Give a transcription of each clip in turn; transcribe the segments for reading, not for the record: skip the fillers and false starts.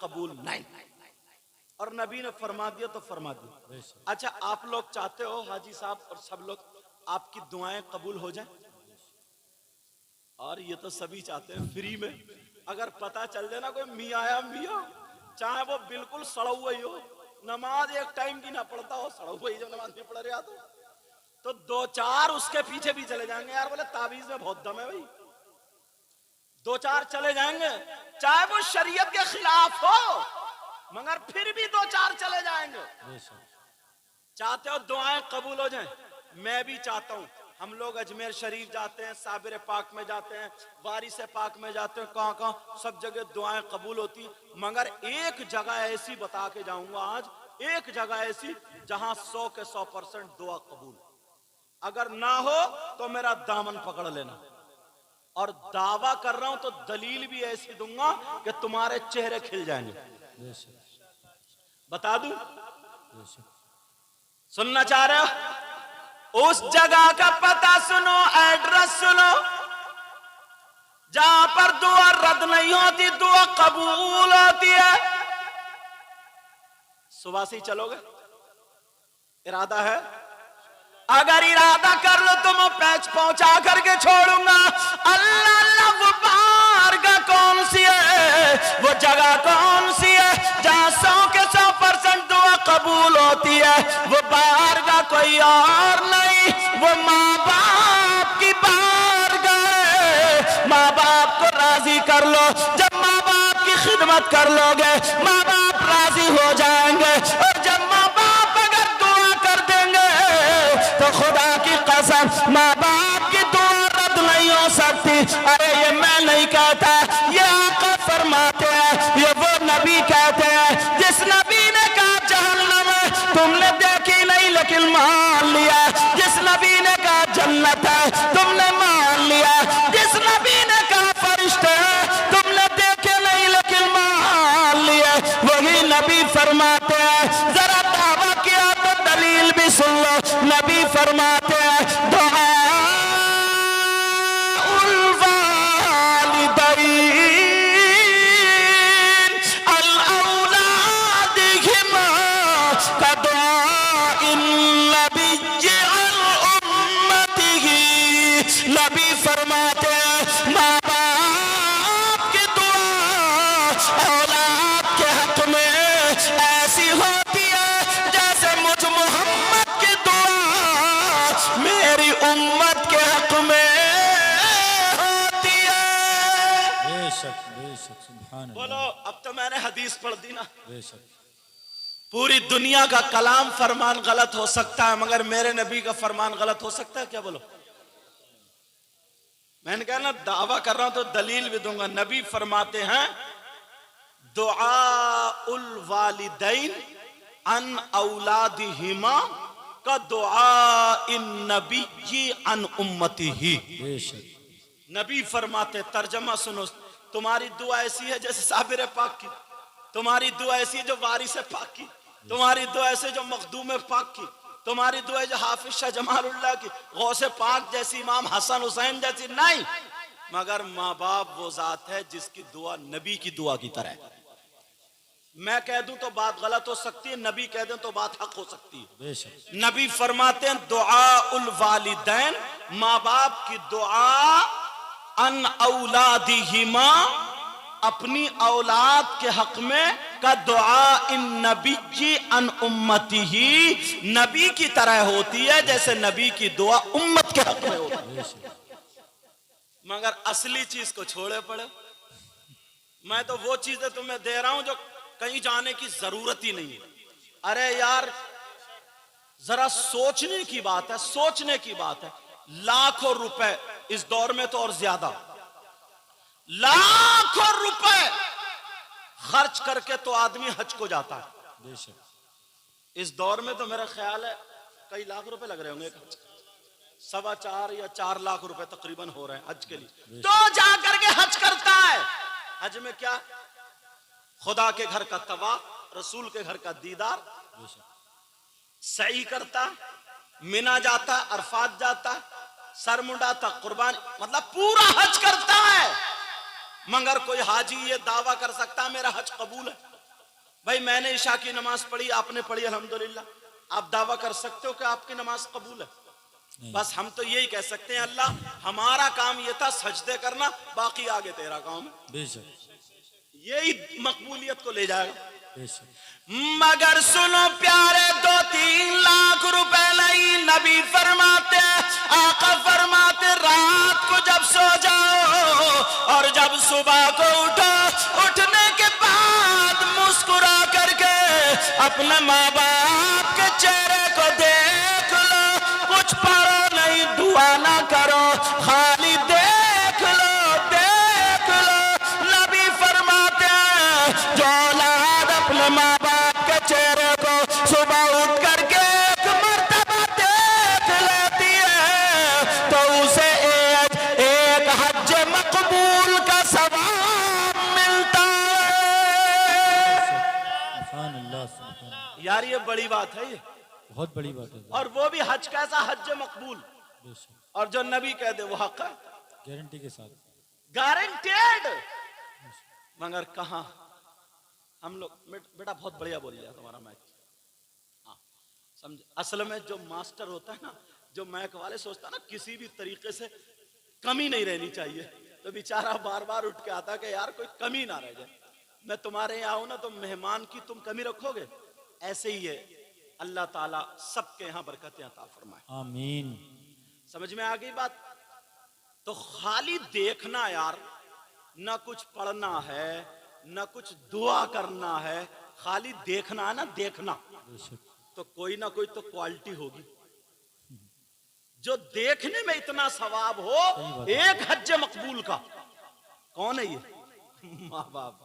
कबूल नहीं। और नबी ने फरमा दिया तो फरमा दिया। अच्छा, आप लोग चाहते हो हाजी साहब और सब लोग आपकी दुआएं कबूल हो जाए? और ये तो सभी चाहते हैं फ्री में। अगर पता चल जाए ना कोई मियाँ आया मियाँ, चाहे वो बिल्कुल सड़ा हुआ ही हो, नमाज एक टाइम की ना पढ़ता हो, सड़ा हुआ ही जब नमाज नहीं पढ़ रहा तो दो चार उसके पीछे भी चले जाएंगे। यार बोले ताबीज में बहुत दम है भाई, दो चार चले जाएंगे, चाहे वो शरीयत के खिलाफ हो, मगर फिर भी दो चार चले जाएंगे। चाहते हो दुआएं कबूल हो जाएं? मैं भी चाहता हूं। हम लोग अजमेर शरीफ जाते हैं, साबिर पाक में जाते हैं, वारिस पाक में जाते हैं, कहां कहां सब जगह दुआएं कबूल होती। मगर एक जगह ऐसी बता के जाऊंगा आज, एक जगह ऐसी जहां 100 के 100% दुआ कबूल। अगर ना हो तो मेरा दामन पकड़ लेना। और दावा कर रहा हूं तो दलील भी ऐसी दूंगा कि तुम्हारे चेहरे खिल जाएंगे। बता दूं? सुनना चाह रहे हो? उस जगह का पता सुनो, एड्रेस सुनो, जहां पर दुआ रद्द नहीं होती, दुआ कबूल होती है। सुबह से ही चलोगे? इरादा है? अगर इरादा कर लो तो मैं पैच पहुंचा करके छोड़ूंगा। अल्लाह अल्लाह, वो बारगाह कौन सी है, वो जगह कौन सी है जहां 100 के 100% दुआ कबूल होती है? वो बारगाह कोई और नहीं, वो माँ बाप की बारगाह है। माँ बाप को राजी कर लो। जब माँ बाप की खिदमत कर लोगे, माँ बाप राजी हो जाएंगे। और जब माँ बाप अगर दुआ कर देंगे तो खुदा की कसम माँ बाप की दुआ रद्द नहीं हो सकती। अरे ये मैं नहीं कहता, ये आका फरमाते हैं, ये वो नबी कहते हैं जिस नबी ने कहा जहन्नम है तुमने देखी नहीं लेकिन मान लिया, जिस नबी ने कहा जन्नत है तुमने मान लिया, जिस नबी ने कहा फरिश्ते हैं तुमने देखे नहीं लेकिन मान लिए, वही नबी फरमाते हैं। जरा दावा किया तो दलील भी सुन लो। नबी फरमाते हैं दुआ उल वालिदैन अल औलादिहिमा का दुआ इन नबी अल उम्मतिही। नबी फरमाते हैं माँ बाप की दुआ औलाद के हक में ऐसी होती है जैसे मुझ मोहम्मद की दुआ मेरी उम्मत के हक में होती है। बेशक बेशक, सुभान अल्लाह। बोलो, अब तो मैंने हदीस पढ़ दी ना। बेशक। पूरी दुनिया का कलाम फरमान गलत हो सकता है, मगर मेरे नबी का फरमान गलत हो सकता है क्या? बोलो। मैंने कहा ना, दावा कर रहा हूं तो दलील भी दूंगा। नबी फरमाते हैं दुआ उल वालिदैन अन औलादिहिमा का दुआ इन नबी अन उम्मतिही। बेशक। नबी फरमाते, तर्जमा सुनो, तुम्हारी दुआ ऐसी है जैसे साबिर पाक की, तुम्हारी दुआ ऐसी है जो वारिस पाक की, तुम्हारी दुआ ऐसे जो मखदूम पाक की, तुम्हारी दुआ जो हाफिज शाह जमालुल्लाह की, गौसे पाक जैसी, इमाम हसन हुसैन जैसी नहीं, मगर माँ बाप वो जात है जिसकी दुआ नबी की दुआ की तरह है। मैं कह दूं तो बात गलत हो सकती है, नबी कह दें तो बात हक हो सकती है। बेशक। नबी फरमाते हैं दुआ उल वालिदैन, माँ बाप की दुआ अन औलादिहिमा, अपनी औलाद के हक में, का दुआ इन नबी अन उम्मतिही, नबी की तरह होती है जैसे नबी की दुआ उम्मत के हक में होती है। मगर असली चीज को छोड़े पड़े। मैं तो वो चीजें तुम्हें दे रहा हूं जो कहीं जाने की जरूरत ही नहीं है। अरे यार, जरा सोचने की बात है, सोचने की बात है। लाखों रुपए इस दौर में तो और ज्यादा, लाखों रुपए खर्च करके तो आदमी हज को जाता है। बेशक। इस दौर में तो मेरा ख्याल है कई लाख रुपए लग रहे होंगे, 4.25 या 4 लाख रुपए तकरीबन हो रहे हैं हज के लिए। तो जाकर के हज करता है। हज में क्या? खुदा के घर का तवाफ, रसूल के घर का दीदार, सही करता, मिना जाता, अरफात जाता, सर मुंडाता, कुर्बानी, मतलब पूरा हज करता है। मगर कोई हाजी ये दावा कर सकता है मेरा हज कबूल है? भाई मैंने इशा की नमाज पढ़ी, आपने पढ़ी अल्हम्दुलिल्लाह, आप दावा कर सकते हो कि आपकी नमाज कबूल है? बस हम तो यही कह सकते हैं अल्लाह हमारा काम ये था सजदे करना, बाकी आगे तेरा काम है। बेशक यही मकबूलियत को ले जाएगा। बेशक मगर सुनो प्यारे, 2-3 लाख रुपए नहीं, नबी फरमाते, आका फरमाते, रात को जब सो जाओ और जब सुबह को उठो, उठने के बाद मुस्कुरा करके अपने माँ बाप के चेहरे को देख लो, कुछ पढ़ो नहीं, दुआ ना करो, खाली देख लो, देख लो। नबी फरमाते हैं जो औलाद अपने माँ चेहरे को सुबह उठ करके एक मर्तबा देख लेती है तो उसे एक हज मकबूल का सवाब मिलता है। यार ये बड़ी बात है, ये बहुत बड़ी बात है। और वो भी हज कैसा, हज मकबूल, और जो नबी कह दे वो हक है, गारंटी के साथ, गारंटेड। मगर कहां हम लोग, बेटा बहुत बढ़िया बोल लिया तुम्हारा मैच, हाँ समझ। असल में जो मास्टर होता है ना, जो मैक वाले सोचता है ना किसी भी तरीके से कमी नहीं रहनी चाहिए, तो बेचारा बार बार उठ के आता कि यार कोई कमी ना रह जाए। मैं तुम्हारे यहाँ आऊं ना तो मेहमान की तुम कमी रखोगे, ऐसे ही है। अल्लाह ताला सबके यहाँ बरकतें अता फरमाए, आमीन। समझ में आ गई बात? तो खाली देखना यार, ना कुछ पढ़ना है ना कुछ दुआ करना है, खाली देखना है ना, देखना, तो कोई ना कोई तो क्वालिटी होगी जो देखने में इतना सवाब हो, एक हज मकबूल का। कौन है ये? माँ बाप।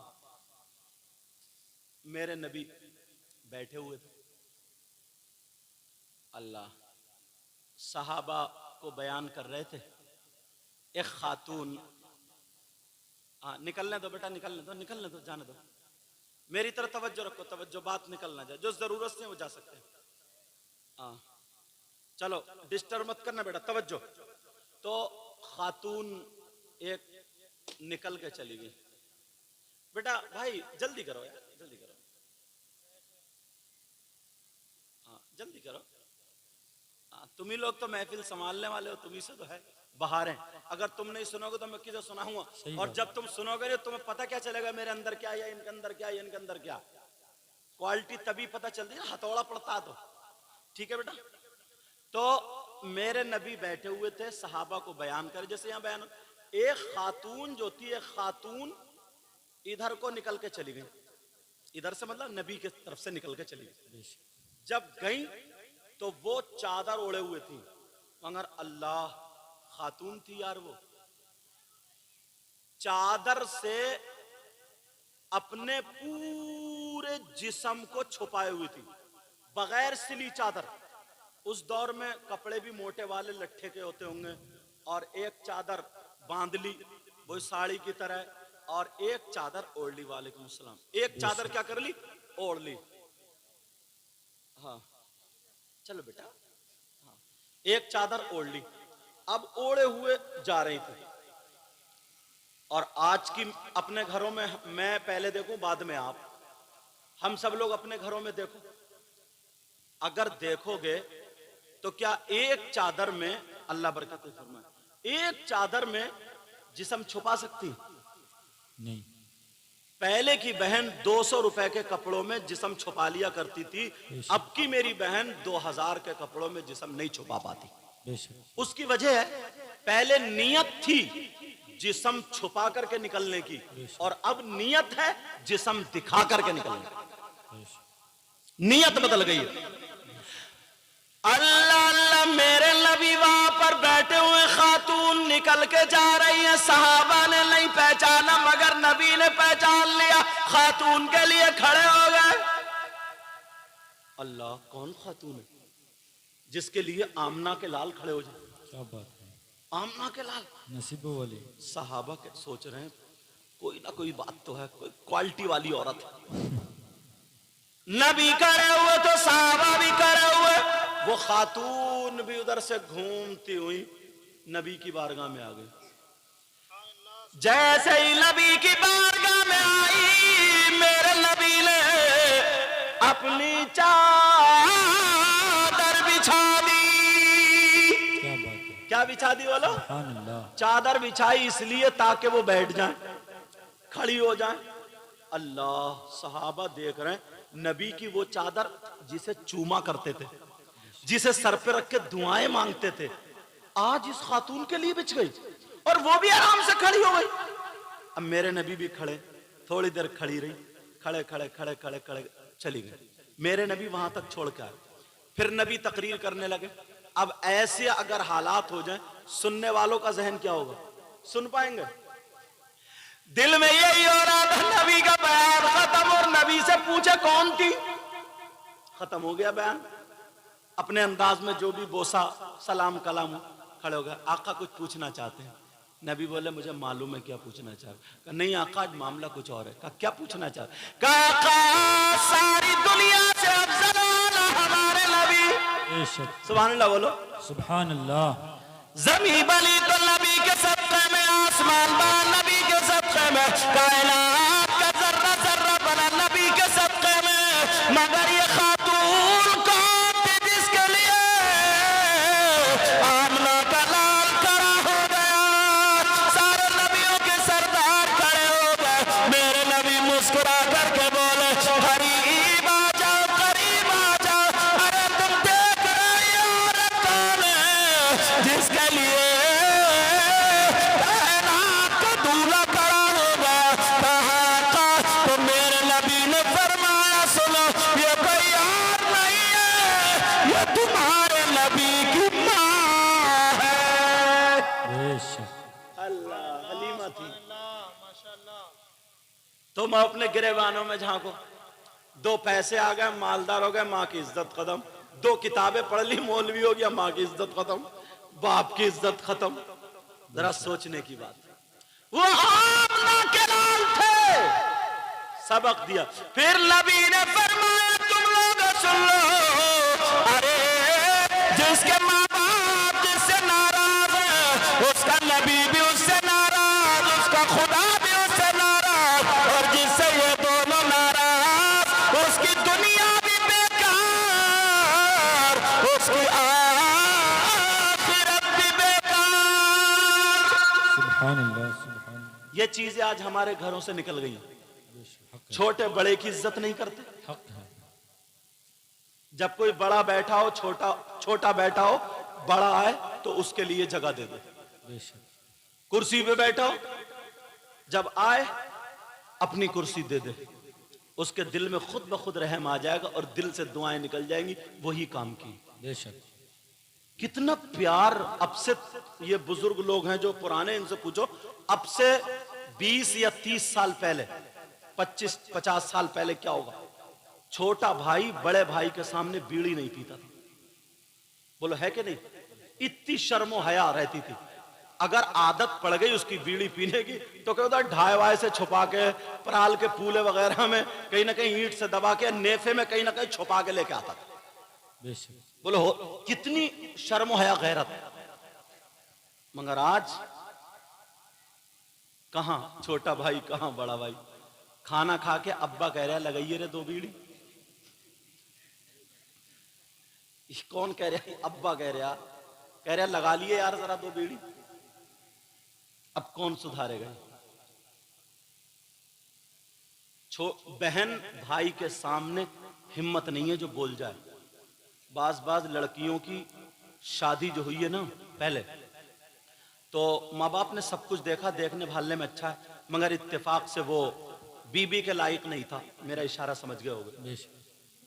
मेरे नबी बैठे हुए थे, अल्लाह सहाबा को बयान कर रहे थे। एक खातून, हाँ निकलने दो बेटा, निकलने दो, निकलने दो, जाने दो, मेरी तरफ तवज्जो रखो, तवज्जो, बात निकलना जाए, जो जरूरत से वो जा सकते हैं। हाँ चलो डिस्टर्ब मत करना बेटा, तवज्जो। तो खातून एक निकल के चली गई। बेटा भाई जल्दी करो यार, जल्दी करो, हाँ जल्दी करो। हाँ तुम ही लोग तो महफिल संभालने वाले हो, तुम ही से तो है, बाहर हैं। अगर तुम नहीं सुनोगे तो मैं किसे सुनाऊंगा? और जब तुम सुनोगे तुम्हें पता क्या चलेगा मेरे अंदर क्या है, इनके अंदर क्या है, इनके अंदर क्या। क्वालिटी तभी पता चलती है हथौड़ा पड़ता तो। ठीक है बेटा। तो मेरे नबी बैठे हुए थे, सहाबा को बयान कर, जैसे यहाँ बयान, एक खातून जो थी, एक खातून इधर को निकल के चली गई, इधर से मतलब नबी के तरफ से निकल के चली गई। जब गई तो वो चादर ओढ़े हुए थी, मगर अल्लाह खातून थी यार, वो चादर से अपने पूरे जिस्म को छुपाए हुई थी, बगैर सिली चादर। उस दौर में कपड़े भी मोटे वाले लट्ठे के होते होंगे, और एक चादर बांध ली वो साड़ी की तरह, और एक चादर ओढ़ ली। वालेकुम सलाम। एक चादर क्या कर ली? ओढ़ ली। हाँ चलो बेटा, हाँ एक चादर ओढ़ ली, अब ओढ़े हुए जा रही थी। और आज की अपने घरों में, मैं पहले देखूं बाद में आप, हम सब लोग अपने घरों में देखो, अगर देखोगे तो क्या एक चादर में, अल्लाह बरकत फरमाए, एक चादर में जिस्म छुपा सकती? नहीं। पहले की बहन 200 रुपए के कपड़ों में जिस्म छुपा लिया करती थी, अब की मेरी बहन 2000 के कपड़ों में जिस्म नहीं छुपा पाती। उसकी वजह है, पहले नियत थी जिस्म छुपा करके निकलने की, और अब नियत है जिस्म दिखा करके निकलने की। नियत बदल गई है। अल्लाह अल्लाह, मेरे नबी वहां पर बैठे हुए, खातून निकल के जा रही है, सहाबा ने नहीं पहचाना मगर नबी ने पहचान लिया, खातून के लिए खड़े हो गए। अल्लाह, कौन खातून है जिसके लिए आमना के लाल खड़े हो जाए? क्या बात है, आमना के लाल, नसीबों वाली। सहाबा के सोच रहे हैं कोई ना कोई बात तो है, कोई क्वालिटी वाली औरत है। नबी करे हुए तो सहाबा भी करे हुए, वो खातून भी उधर से घूमती हुई नबी की बारगाह में आ गई। जैसे ही नबी की बारगाह में आई, मेरे नबी ने अपनी चादर बिछा दी। क्या बात है, क्या बिछा दी बोलो? सुभान अल्लाह। चादर बिछाई इसलिए ताकि वो बैठ जाए, खड़ी हो जाए। अल्लाह, सहाबा देख रहे हैं नबी की वो चादर जिसे चूमा करते थे, जिसे सर पे रख के दुआएं मांगते थे, आज इस खातून के लिए बिछ गई और वो भी आराम से खड़ी हो गई। अब मेरे नबी भी खड़े, थोड़ी देर खड़ी रही, खड़े खड़े खड़े खड़े खड़े चली गई। मेरे नबी वहां तक छोड़ के आए। फिर नबी तकरीर करने लगे। अब ऐसे अगर हालात हो जाएं, सुनने वालों का जहन क्या होगा? सुन पाएंगे? दिल में यही हो रहा था नबी का बयान खत्म, और नबी से पूछे कौन थी? खत्म हो गया बयान। अपने अंदाज में जो भी बोसा सलाम कलाम खड़े हो गए। आका कुछ पूछना चाहते हैं। नबी बोले मुझे मालूम है क्या पूछना चाह रहे। नहीं आका, मामला कुछ और है। कहा क्या पूछना चाह रहे? कहा सारी दुनिया से अफजल हमारे नबी। सुभान अल्लाह बोलो। सुभान अल्लाह। जमी बनी तो नबी के सदक़े में, आसमान बना नबी के सदक़े में, कायनात का जर्रा जर्रा बना नबी के सदक़े में, मगर ये खातून कौन थी जिसके लिए आमना का लाल करा हो गया? सारे नबियों के सरदार खड़े हो गए। मेरे नबी मुस्कुरा करके बोले करीब आ जाओ, करीब आ जाओ। अरे तुम देख रहे हो औरत कौन है जिसके लिए कायनात का दूल्हा खड़ा होगा? कहाँ का? तो मेरे नबी ने फरमाया सुनो, ये कोई और नहीं है, ये तुम्हारे नबी की माँ है। बेशक। अल्लाह, हलीमा थी। तुम अपने गिरेबानों में झांको। 2 पैसे आ गए, मालदार हो गए, माँ की इज्जत खत्म। 2 किताबें पढ़ ली, मौलवी हो गया, माँ की इज्जत खत्म, बाप की इज्जत खत्म। जरा सोचने की बात। वो आमना के लाल थे, सबक दिया। फिर नबी ने फरमाया तुम लोग सुन लो, अरे जिसके माँ बाप जिससे नाराज है, उसका नबी भी उससे नाराज, उसका खुदा भी उससे नाराज, और जिससे ये दोनों नाराज, उसकी दुनिया भी बेकार, उसकी आखिरत भी बेकार। सुभान अल्लाह, सुभान अल्लाह। ये चीजें आज हमारे घरों से निकल गई हैं। बेशक, हक है, छोटे बड़े की इज्जत नहीं करते। हक है। जब कोई बड़ा बैठा हो, छोटा बैठा हो, बड़ा आए तो उसके लिए जगह दे दे। बेशक। कुर्सी पे बैठा हो, जब आए अपनी कुर्सी दे दे। उसके दिल में खुद ब खुद रहम आ जाएगा और दिल से दुआएं निकल जाएंगी। वही काम की। बेशक। कितना प्यार। अब से ये बुजुर्ग लोग हैं जो पुराने, इनसे पूछो, अब से 20 या 30 साल पहले, 25-50 साल पहले क्या होगा? छोटा भाई बड़े भाई के सामने बीड़ी नहीं पीता था। बोलो है कि नहीं? इतनी शर्मो हया रहती थी। अगर आदत पड़ गई उसकी बीड़ी पीने की तो क्या होता, ढाई वाय से छुपा के, पराल के फूले वगैरह में कहीं ना कहीं ईंट से दबा के, नेफे में कहीं ना कहीं छुपा के लेके आता था। बेशक। बोलो कितनी शर्म हया गैरत। मगर आज कहां छोटा भाई, कहां बड़ा भाई। खाना खा के अब्बा कह रहा है लगाइए रे 2 बीड़ी। कौन कह रहा है? अब्बा कह रहा लगा लिए यार जरा 2 बीड़ी। अब कौन सुधारेगा? बहन भाई के सामने हिम्मत नहीं है जो बोल जाए। बाज लड़कियों की शादी जो हुई है ना पहले, तो माँ बाप ने सब कुछ देखा, देखने भालने में अच्छा है, मगर इत्तेफाक से वो बीबी के लायक नहीं था। मेरा इशारा समझ गए होगे। बेशक।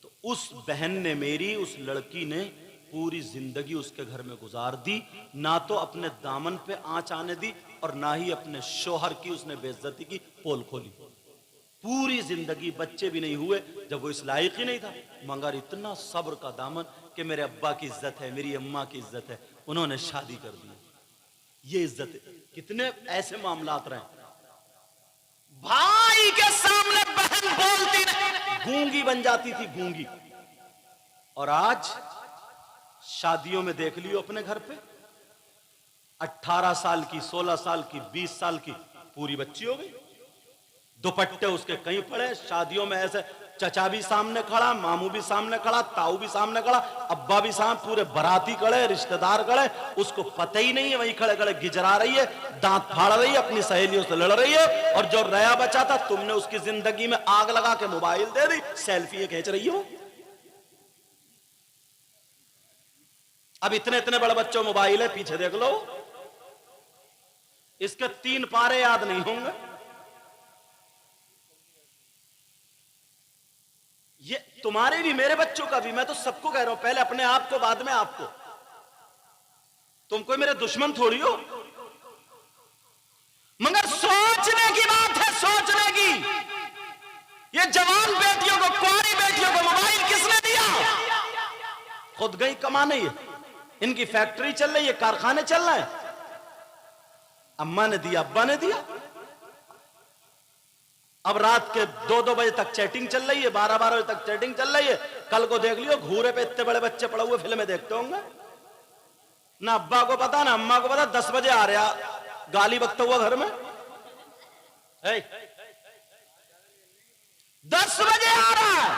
तो उस बहन ने, मेरी उस लड़की ने पूरी जिंदगी उसके घर में गुजार दी। ना तो अपने दामन पे आंच आने दी और ना ही अपने शोहर की उसने बेइज्जती की पोल खोली। पूरी जिंदगी बच्चे भी नहीं हुए जब वो इस लायक ही नहीं था, मगर इतना सब्र का दामन कि मेरे अब्बा की इज्जत है, मेरी अम्मा की इज्जत है, उन्होंने शादी कर दी। ये इज्जत है। कितने ऐसे मामलात रहे। भाई के सामने बहन बोलती नहीं, गूंगी बन जाती थी, गूंगी। और आज शादियों में देख लियो अपने घर पे, 18 साल की, 16 साल की, 20 साल की पूरी बच्ची हो गई। दुपट्टे उसके कहीं पड़े, शादियों में ऐसे चचा भी सामने खड़ा, मामू भी सामने खड़ा, ताऊ भी सामने खड़ा, अब्बा भी सामने, पूरे बाराती खड़े, रिश्तेदार खड़े, उसको पता ही नहीं है, वहीं खड़े खड़े गिजरा रही है, दांत फाड़ रही है, अपनी सहेलियों से लड़ रही है, और जो रया बचा था तुमने उसकी जिंदगी में आग लगा के मोबाइल दे दी, सेल्फी खींच रही हो। अब इतने इतने बड़े बच्चों मोबाइल है, पीछे देख लो, इसके 3 पारे याद नहीं होंगे। ये तुम्हारे भी, मेरे बच्चों का भी, मैं तो सबको कह रहा हूं, पहले अपने आप को, बाद में आपको। तुम कोई मेरे दुश्मन थोड़ी हो, मगर सोचने की बात है, सोचने की। ये जवान बेटियों को, कुंवारी बेटियों को मोबाइल किसने दिया? खुद गई कमाने, इनकी फैक्ट्री चल रही है, कारखाने चल रहे हैं, अम्मा ने दिया, अब्बा ने दिया। अब रात के 2-2 बजे तक चैटिंग चल रही है, 12-12 बजे तक चैटिंग चल रही है। कल को देख लियो, घूरे पे इतने बड़े बच्चे पड़े हुए फिल्में देखते होंगे, ना अब्बा को पता ना अम्मा को पता। 10 बजे आ रहा गाली बकता हुआ घर में, 10 बजे आ रहा है।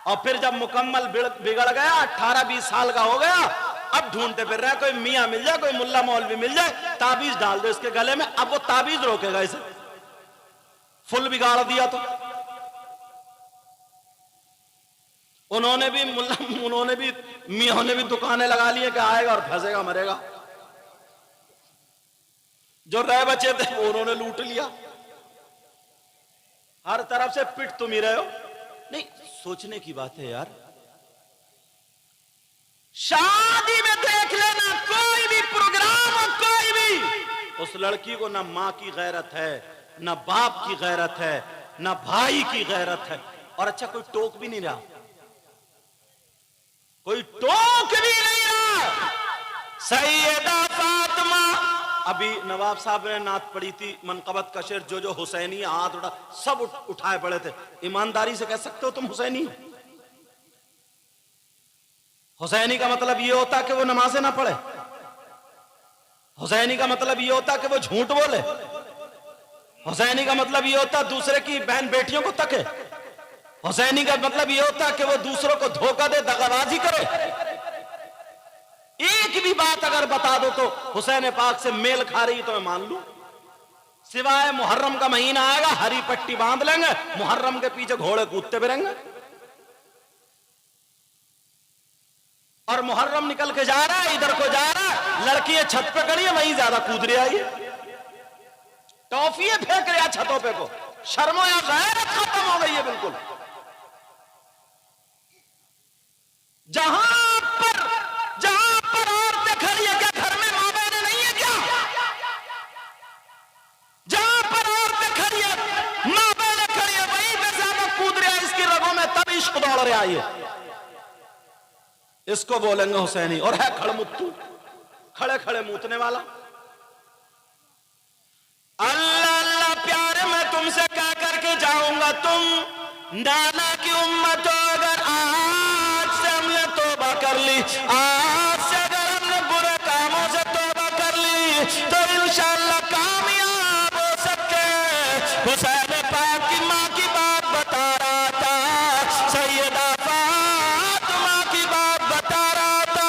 और फिर जब मुकम्मल बिगड़ गया, 18-20 साल का हो गया, अब ढूंढते फिर रहा है, कोई मियां मिल जाए, कोई मुल्ला मौलवी मिल जाए, ताबीज डाल दो इसके गले में। अब वो ताबीज रोकेगा इसे, फुल बिगाड़ दिया तो। उन्होंने भी मियां ने भी दुकानें लगा ली है कि आएगा और फंसेगा, मरेगा। जो रह बचे थे वो उन्होंने लूट लिया। हर तरफ से पिट तुम ही रहे हो। नहीं, सोचने की बात है यार। शादी में देख लेना, कोई भी प्रोग्राम हो, कोई भी, उस लड़की को ना मां की गैरत है, ना बाप की गैरत है, ना भाई की गैरत है। और अच्छा, कोई टोक भी नहीं रहा, कोई टोक भी नहीं रहा। सैयदा फातिमा, अभी नवाब साहब ने नात पढ़ी थी, मनकबत का शेर, जो जो हुसैनी हाथ उठा, सब उठाए पड़े थे। ईमानदारी से कह सकते हो तुम हुसैनी? हुसैनी का मतलब यह होता कि वो नमाजें ना पढ़े, हुसैनी का मतलब यह होता कि वो झूठ बोले, हुसैनी का मतलब यह होता दूसरे की बहन बेटियों को तके, हुसैनी का मतलब यह होता कि वो दूसरों को धोखा दे, दगाबाजी करे। एक भी बात अगर बता दो तो हुसैन पाक से मेल खा रही तो मैं मान लूं। सिवाय मुहर्रम का महीना आएगा, हरी पट्टी बांध लेंगे, मुहर्रम के पीछे घोड़े कूदते फिरेंगे। और मुहर्रम निकल के जा रहा है, इधर को जा रहा है, लड़की छत पे खड़ी है, वहीं ज्यादा कूद रही आई, टॉफियां फेंक रहा छतों पे को। शर्मो या गैरत खत्म हो गई है बिल्कुल। जहां पर औरतें खड़ी है, क्या घर में मां बहनें नहीं है क्या? जहां पर औरतें खड़ी है, मां बहनें खड़ी है, वहीं पे ज्यादा कूद रहा है इसकी रगों में, तब इश्क दौड़ रहा है। इसको बोलेंगे हुसैनी। और है खड़मुत्तू, खड़े खड़े मूतने वाला। अल्लाह अल्लाह प्यारे, मैं तुमसे कह करके जाऊंगा, तुम नाना की उम्मत हो, अगर आज से हमने तौबा कर ली, आज से अगर हमने बुरे कामों से तौबा कर ली, तो इंशाअल्लाह कामयाब हो सकते हैं। हुसैन पाक की मां की बात बता रहा था, सैयदा फातिमा की बात बता रहा था।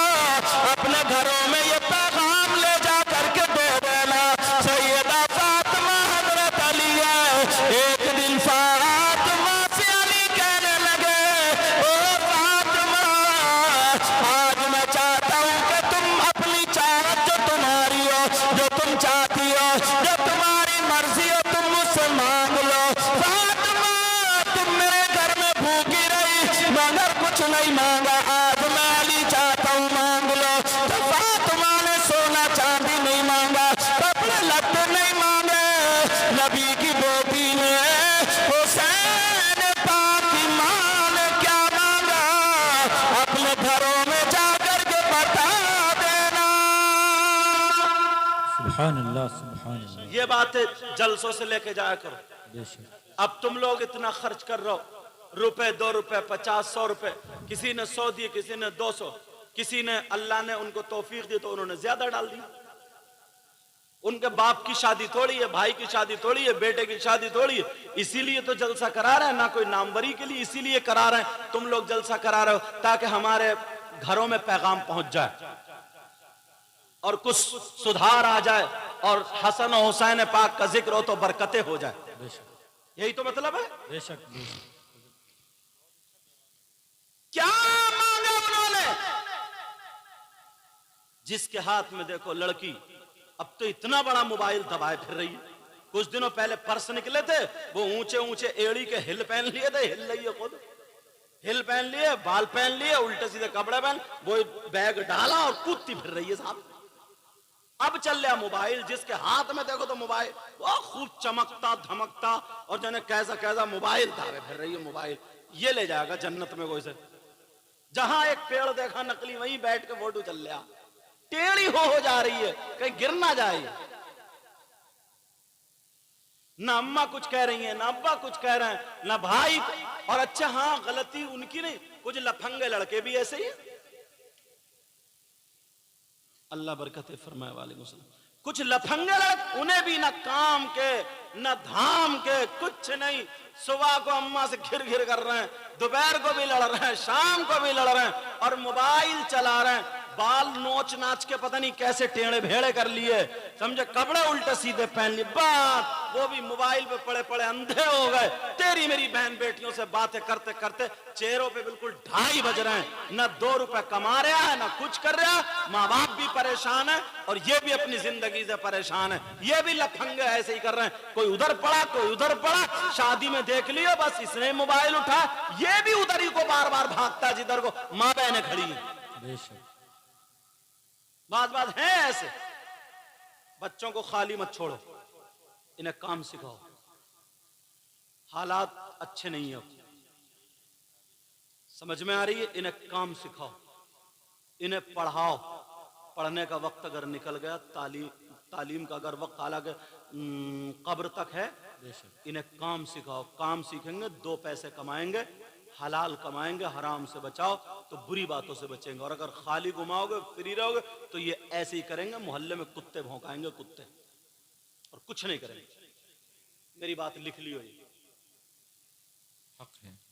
अपने घरों में ये पैगाम ले जा करके दे देना, सैयदा फातिमा हजरत अली है। एक दिन फातिमा से अली कहने लगे, ओ फातिमा, आज मैं चाहता हूं कि तुम अपनी चाहत, जो तुम्हारी हो, जो तुम चाहती हो, जो तुम्हारी मर्जी हो, तुम मुझसे मांग लो। फातिमा, तुम मेरे घर में भूखी रही, मगर कुछ नहीं मांगा, आज मैं अली चाहता हूं, मांग लो। तो फातिमा ने सोना चांदी नहीं मांगा, कपड़े लत्ते नहीं मांगे, नबी की बेटी ने, हुसैन पाक की मां ने क्या मांगा, अपने घरों में जाकर के बता देना। सुभान अल्लाह, सुभान अल्लाह। ये बातें जलसों से लेके जाया करो। बेशक, अब तुम लोग इतना खर्च कर रहे हो, रुपए 2 रुपए 50-100 रुपए, किसी ने 100 दिए, किसी ने 200, किसी ने, अल्लाह ने उनको तौफीक दी तो उन्होंने ज्यादा डाल दिया। उनके बाप की शादी थोड़ी है, भाई की शादी थोड़ी है, बेटे की शादी थोड़ी है। इसीलिए तो जलसा करा रहे हैं, ना कोई नामवरी के लिए, इसीलिए करा रहे हैं। तुम लोग जलसा करा रहे हो ताकि हमारे घरों में पैगाम पहुंच जाए और कुछ सुधार आ जाए और हसन और हुसैन पाक का जिक्र हो तो बरकतें हो जाए। बेशक यही तो मतलब है। बेशक बेशक। क्या मांगा उन्होंने? जिसके हाथ में देखो लड़की अब तो इतना बड़ा मोबाइल दबाए फिर रही है। कुछ दिनों पहले पर्स निकले थे, वो ऊंचे ऊंचे एड़ी के हिल पहन लिए थे, हिल रही है खुद, हिल पहन लिए, बाल पहन लिए, उल्टे सीधे कपड़े पहन, वो बैग डाला और कूदती फिर रही है साहब। अब चल रहा मोबाइल, जिसके हाथ में देखो तो मोबाइल, वो खूब चमकता धमकता और जाने कैसा कैसा मोबाइल धारे फिर रही है। मोबाइल ये ले जाएगा जन्नत में कोई से। जहां एक पेड़ देखा नकली, वहीं बैठ के फोटो चल रहा, टेढ़ी हो जा रही है, कहीं गिर ना जाए। ना अम्मा कुछ कह रही है, ना अब्बा कुछ कह रहे हैं, ना भाई। और अच्छा हाँ, गलती उनकी नहीं, कुछ लफंगे लड़के भी ऐसे ही। अल्लाह बरकत फरमाए वाले मुसलमान। कुछ लफंगे लड़के, उन्हें भी ना काम के ना धाम के, कुछ नहीं। सुबह को अम्मा से घिर घिर कर रहे हैं, दोपहर को भी लड़ रहे हैं, शाम को भी लड़ रहे हैं और मोबाइल चला रहे हैं। बाल नोच नाच के पता नहीं कैसे टेढ़े भेड़े कर लिए, समझे, कपड़े उल्टे सीधे पहन लिए, बात वो भी मोबाइल पे पड़े पड़े अंधे हो गए। तेरी मेरी बहन बेटियों से बातें करते करते चेहरों पे बिल्कुल 2:30 बज रहे हैं। ना 2 रुपए कमा रहा है, ना कुछ कर रहा है। माँ बाप भी परेशान है और ये भी अपनी जिंदगी से परेशान है। ये भी लफंगे ऐसे ही कर रहे हैं, कोई उधर पड़ा कोई उधर पड़ा। शादी में देख लियो, बस इसने मोबाइल उठा, ये भी उधर ही को बार बार भागता जिधर को माँ बहनें खड़ी है। बात है ऐसे। बच्चों को खाली मत छोड़ो, इन्हें काम सिखाओ। हालात अच्छे नहीं है, समझ में आ रही है? इन्हें काम सिखाओ, इन्हें पढ़ाओ। पढ़ने का वक्त अगर निकल गया, तालीम का अगर वक्त हालांकि कब्र तक है, इन्हें काम सिखाओ। काम सीखेंगे 2 पैसे कमाएंगे, हलाल कमाएंगे, हराम से बचाओ तो बुरी बातों से बचेंगे। और अगर खाली घुमाओगे, फ्री रहोगे तो ये ऐसे ही करेंगे, मोहल्ले में कुत्ते भौंकाएंगे कुत्ते, और कुछ नहीं करेंगे। मेरी बात लिख लियो,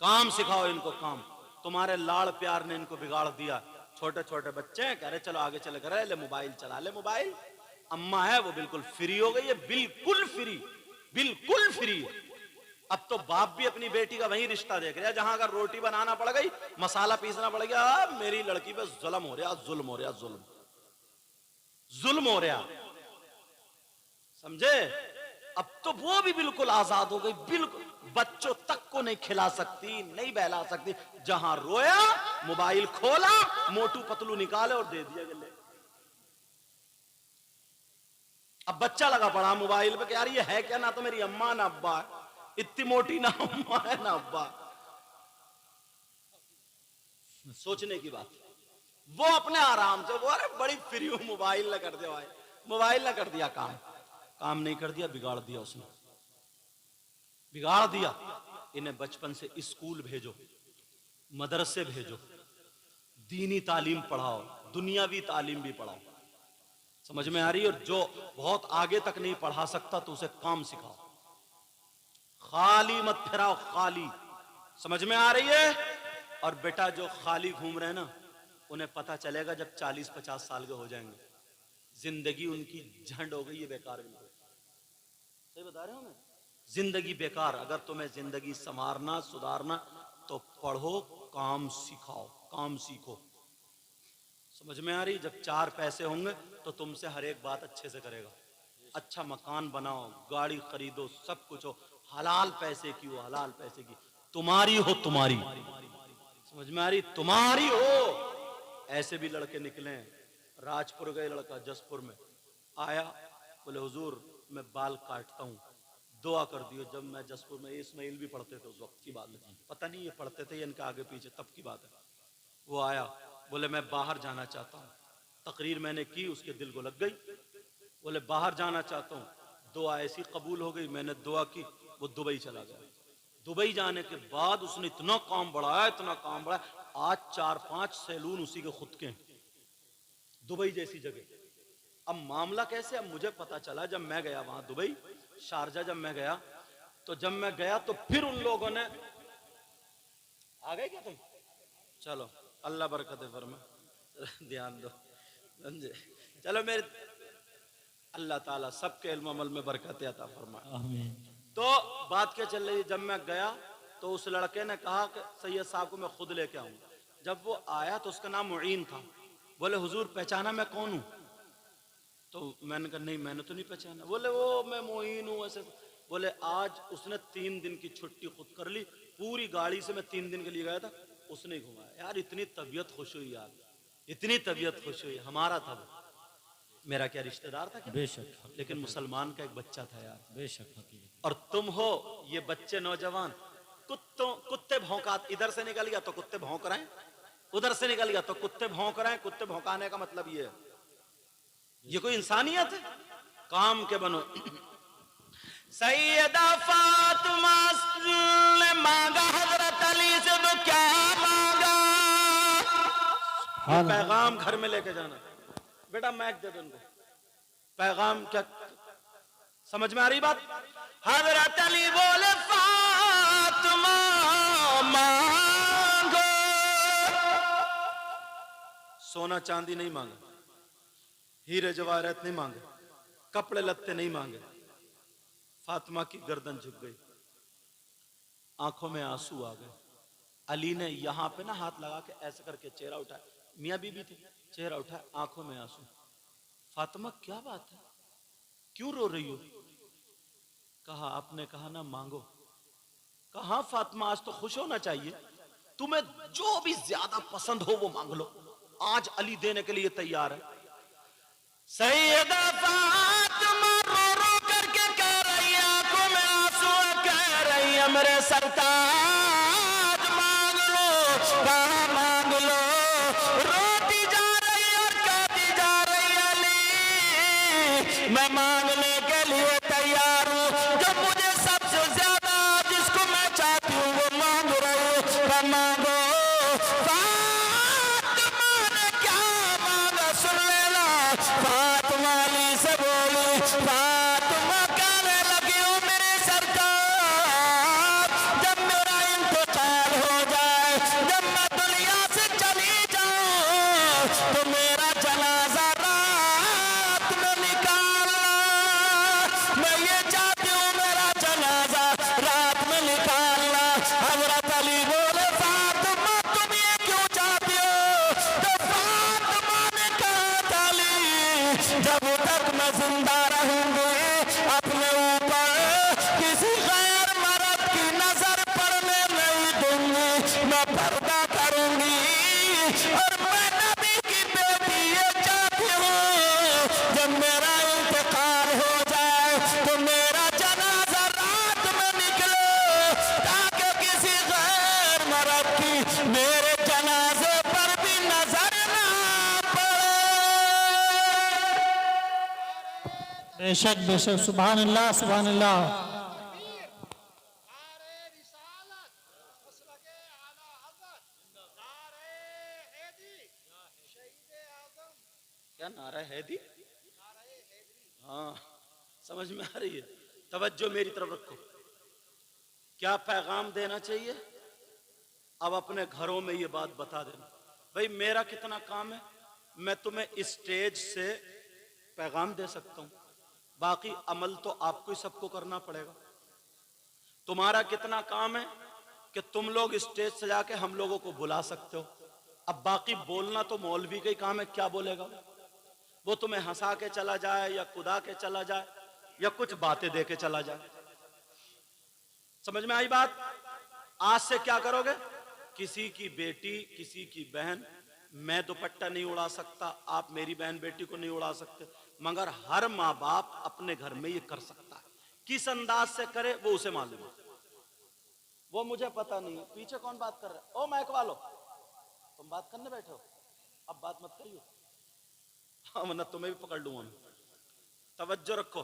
काम सिखाओ इनको काम। तुम्हारे लाड़ प्यार ने इनको बिगाड़ दिया। छोटे छोटे बच्चे हैं, कह रहे चलो आगे चले कर ले मोबाइल चला ले। मोबाइल अम्मा है वो बिल्कुल फ्री हो गई है, बिल्कुल फ्री, बिल्कुल फ्री। अब तो बाप भी अपनी बेटी का वही रिश्ता देख रहा है जहां अगर रोटी बनाना पड़ गई, मसाला पीसना पड़ गया, मेरी लड़की पे जुल्म हो रहा, जुल्म हो रहा, जुल्म हो रहा, समझे? अब तो वो भी बिल्कुल आजाद हो गई, बिल्कुल बच्चों तक को नहीं खिला सकती, नहीं बहला सकती। जहां रोया मोबाइल खोला, मोटू पतलू निकाले और दे दिया गले। अब बच्चा लगा पड़ा मोबाइल पे, यार ये है क्या, ना तो मेरी अम्मा ना अब्बा है, इतनी मोटी ना अम्मा है ना अब्बा। सोचने की बात। वो अपने आराम से, वो अरे बड़ी फ्री हूं, मोबाइल ना कर दे भाई, मोबाइल ना कर दिया, काम नहीं कर दिया, बिगाड़ दिया उसने, बिगाड़ दिया। इन्हें बचपन से स्कूल भेजो, मदरसे भेजो, दीनी तालीम पढ़ाओ, दुनियावी तालीम भी पढ़ाओ। समझ में आ रही है? और जो बहुत आगे तक नहीं पढ़ा सकता तो उसे काम सिखाओ। खाली मत फिराओ, खाली। समझ में आ रही है? और बेटा जो खाली घूम रहे हैं ना, उन्हें पता चलेगा जब 40-50 साल के हो जाएंगे, जिंदगी उनकी झंड हो गई है, बेकार बिल्कुल। सही बता रहे हो मैं? जिंदगी बेकार। अगर तुम्हें जिंदगी संवारना सुधारना तो पढ़ो, काम सिखाओ, काम सीखो। समझ में आ रही? जब 4 पैसे होंगे तो तुमसे हर एक बात अच्छे से करेगा। अच्छा मकान बनाओ, गाड़ी खरीदो, सब कुछ हो, हलाल पैसे की हो, हलाल पैसे की, तुम्हारी हो, तुम्हारी। समझ में आ रही? तुम्हारी हो। ऐसे भी लड़के निकले। राजपुर गए लड़का, जसपुर में आया, बोले हुजूर मैं बाल काटता हूँ, दुआ कर दियो। जब मैं जसपुर में, इस्माइल भी पढ़ते थे उस वक्त की बात है, पता नहीं ये पढ़ते थे इनके आगे पीछे, तब की बात है। वो आया, बोले मैं बाहर जाना चाहता हूँ। तकरीर मैंने की, उसके दिल को लग गई। बोले बाहर जाना चाहता हूँ, दुआ ऐसी कबूल हो गई, मैंने दुआ की, वो दुबई चला गया। दुबई जाने के बाद उसने इतना काम बढ़ाया, इतना काम बढ़ाया, आज 4-5 सैलून उसी के खुद के हैं, दुबई जैसी जगह। अब मामला कैसे, अब मुझे पता चला जब मैं गया वहां दुबई शारजा, जब मैं गया तो फिर उन लोगों ने, आ गए क्या तुम, चलो अल्लाह बरकत फरमा, ध्यान दो, समझे, चलो मेरे, अल्लाह ताला सबके इल्म अमल में बरकत अता फरमाए। आमीन। तो बात क्या चल रही है, जब मैं गया तो उस लड़के ने कहा कि सैयद साहब को मैं खुद लेके आऊंगा। जब वो आया तो उसका नाम मुईन था। बोले हुजूर पहचाना मैं कौन हूँ? तो मैंने कहा नहीं मैंने तो नहीं पहचाना। बोले वो मैं मुईन हूँ ऐसे। बोले आज उसने 3 दिन की छुट्टी खुद कर ली, पूरी गाड़ी से मैं 3 दिन के लिए गया था, उसने घुमाया। यार इतनी तबीयत खुश हुई यार, इतनी तबीयत खुश हुई, हमारा था वो, मेरा क्या रिश्तेदार था क्या? बेशक, लेकिन मुसलमान का एक बच्चा था यार। बेशक हकीकत। और तुम हो ये बच्चे नौजवान, कुत्ते भौंका, इधर से निकल गया तो कुत्ते भौंक रहे हैं, उधर से निकल गया तो कुत्ते भौंक रहे हैं। कुत्ते भौंकाने का मतलब ये कोई इंसानियत है? काम के बनो। सैयदा फातिमा ने मांगा हजरत अली से, तो क्या मांगा? पैगाम घर में लेके जाना। बेटा मैक दे दो उनको, पैगाम क्या समझ में आ रही बात? हजरत अली बोले फातिमा मांगो। सोना चांदी नहीं मांगा, हीरे जवाहरात नहीं मांगे, कपड़े लत्ते नहीं मांगे। फातिमा की गर्दन झुक गई, आंखों में आंसू आ गए। अली ने यहां पे ना हाथ लगा के ऐसे करके चेहरा उठाया, मियां बीबी थे, चेहरा उठाया, आंखों में आंसू। फातिमा क्या बात है, क्यों रो रही हो? कहा आपने कहा ना मांगो। कहा फातिमा आज तो खुश होना चाहिए, तुम्हें जो भी ज्यादा पसंद हो वो मांग लो, आज अली देने के लिए तैयार है। सैयदा फातिमा रो रो करके कह रही है, आंखों में आंसू कह रही है, मेरे सरताज मांग लो, कहा मांग लो। रोती जा रही और कहती जा रही अली मैं मांगने के लिए तैयार हूं, जो मुझे सबसे ज्यादा जिसको मैं चाहती हूँ वो मांग रही हूँ, मांगो। फातिमा ने क्या मांगा सुन लेना। फातिमा अली से बोली, फातिमा कहने लगी हूँ मेरे सरकार, जब मेरा इंतकाल हो जाए, जब मैं दुनिया से चली जाऊं, तो मेरा जनाजा रात में निकालना। मैं ये चाहती हूँ मेरा जनाजा रात में निकालना। हजरत अली बोले फातिमा तुम ये क्यों चाहती हो? तो फातिमा ने कहा अली जब तक मैं जिंदा रहूंगी अपने ऊपर किसी गैर मर्द की नजर पड़ने नहीं दूंगी, मैं पर्दा करूंगी। और मैं नबी की बेटी ये चाहती हूँ जब मेरा इंतकाल हो जाए तो मेरा जनाजा रात में निकले, ताकि किसी गैर मर्द की मेरे जनाजे पर भी नजर ना पड़े। बेशक बेशक, सुभान अल्लाह सुभान अल्लाह। क्या नारा है दी? हाँ समझ में आ रही है, तवज्जो मेरी तरफ रखो। क्या पैगाम देना चाहिए? अब अपने घरों में ये बात बता देना। भाई मेरा कितना काम है, मैं तुम्हें इस स्टेज से पैगाम दे सकता हूं, बाकी अमल तो आपको ही सबको करना पड़ेगा। तुम्हारा कितना काम है कि तुम लोग स्टेज से जाके हम लोगों को बुला सकते हो। अब बाकी बोलना तो मौलवी का ही काम है, क्या बोलेगा वो? तुम्हें हंसा के चला जाए या कुदा के चला जाए या कुछ बातें दे के चला जाए। समझ में आई बात? आज से क्या करोगे? किसी की बेटी, किसी की बहन, मैं दुपट्टा नहीं उड़ा सकता, आप मेरी बहन बेटी को नहीं उड़ा सकते, मगर हर माँ बाप अपने घर में ये कर सकता है। किस अंदाज से करे वो उसे मालूम है, वो मुझे पता नहीं है। पीछे कौन बात कर रहा है? ओ माइक वालो, तुम बात करने बैठे हो, अब बात मत करियो, हाँ वरना तुम्हें भी पकड़ लूंगा मैं। तवज्जो रखो।